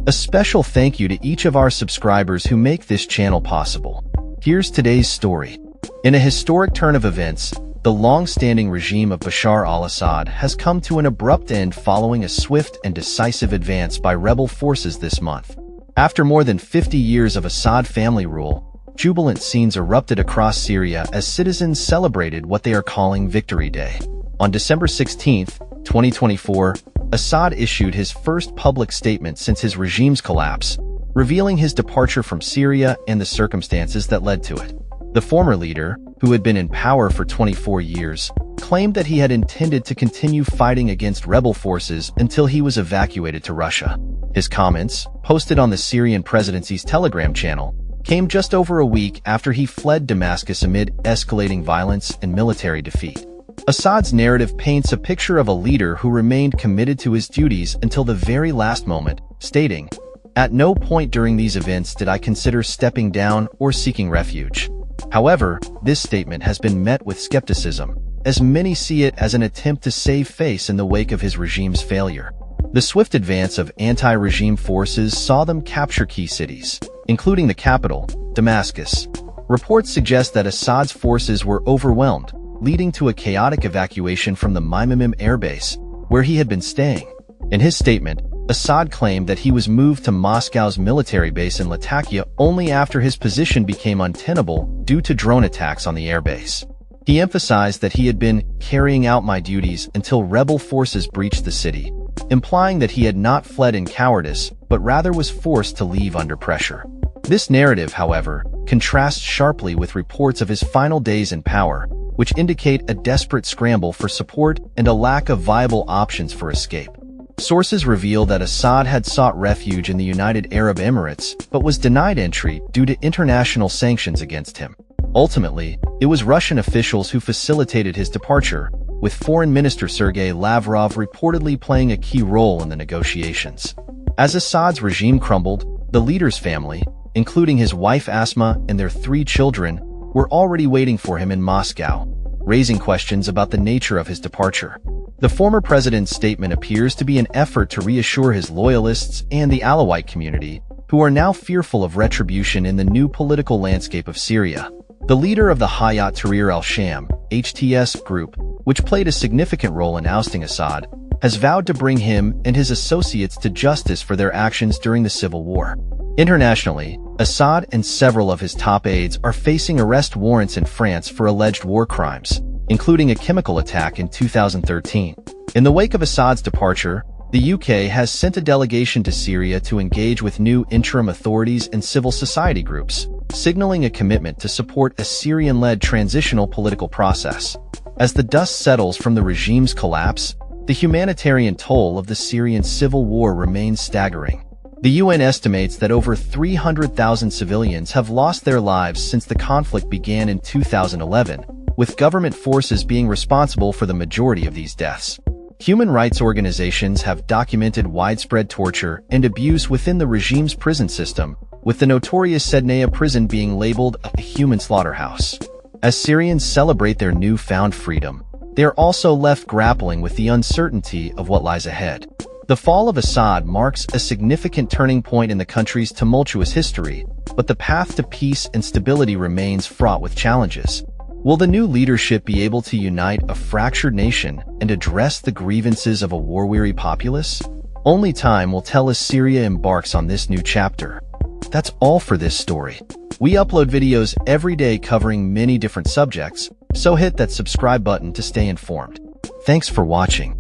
A special thank you to each of our subscribers who make this channel possible. Here's today's story. In a historic turn of events, the long-standing regime of Bashar al-Assad has come to an abrupt end following a swift and decisive advance by rebel forces this month. After more than 50 years of Assad family rule, jubilant scenes erupted across Syria as citizens celebrated what they are calling Victory Day. On December 16, 2024, Assad issued his first public statement since his regime's collapse, revealing his departure from Syria and the circumstances that led to it. The former leader, who had been in power for 24 years, claimed that he had intended to continue fighting against rebel forces until he was evacuated to Russia. His comments, posted on the Syrian presidency's Telegram channel, came just over a week after he fled Damascus amid escalating violence and military defeat. Assad's narrative paints a picture of a leader who remained committed to his duties until the very last moment, stating, "At no point during these events did I consider stepping down or seeking refuge." However, this statement has been met with skepticism, as many see it as an attempt to save face in the wake of his regime's failure. The swift advance of anti-regime forces saw them capture key cities, including the capital, Damascus. Reports suggest that Assad's forces were overwhelmed, leading to a chaotic evacuation from the Mimimim airbase, where he had been staying. In his statement, Assad claimed that he was moved to Moscow's military base in Latakia only after his position became untenable due to drone attacks on the airbase. He emphasized that he had been carrying out my duties until rebel forces breached the city, implying that he had not fled in cowardice, but rather was forced to leave under pressure. This narrative, however, contrasts sharply with reports of his final days in power, which indicate a desperate scramble for support and a lack of viable options for escape. Sources reveal that Assad had sought refuge in the United Arab Emirates, but was denied entry due to international sanctions against him. Ultimately, it was Russian officials who facilitated his departure, with Foreign Minister Sergei Lavrov reportedly playing a key role in the negotiations. As Assad's regime crumbled, the leader's family, including his wife Asma and their 3 children, were already waiting for him in Moscow, raising questions about the nature of his departure. The former president's statement appears to be an effort to reassure his loyalists and the Alawite community, who are now fearful of retribution in the new political landscape of Syria. The leader of the Hayat Tahrir al-Sham (HTS) group, which played a significant role in ousting Assad, has vowed to bring him and his associates to justice for their actions during the civil war. Internationally, Assad and several of his top aides are facing arrest warrants in France for alleged war crimes, including a chemical attack in 2013. In the wake of Assad's departure, the UK has sent a delegation to Syria to engage with new interim authorities and civil society groups, signaling a commitment to support a Syrian-led transitional political process. As the dust settles from the regime's collapse, the humanitarian toll of the Syrian civil war remains staggering. The UN estimates that over 300,000 civilians have lost their lives since the conflict began in 2011, with government forces being responsible for the majority of these deaths. Human rights organizations have documented widespread torture and abuse within the regime's prison system, with the notorious Sednaya prison being labeled a human slaughterhouse. As Syrians celebrate their newfound freedom, they are also left grappling with the uncertainty of what lies ahead. The fall of Assad marks a significant turning point in the country's tumultuous history, but the path to peace and stability remains fraught with challenges. Will the new leadership be able to unite a fractured nation and address the grievances of a war-weary populace? Only time will tell as Syria embarks on this new chapter. That's all for this story. We upload videos every day covering many different subjects, so hit that subscribe button to stay informed. Thanks for watching.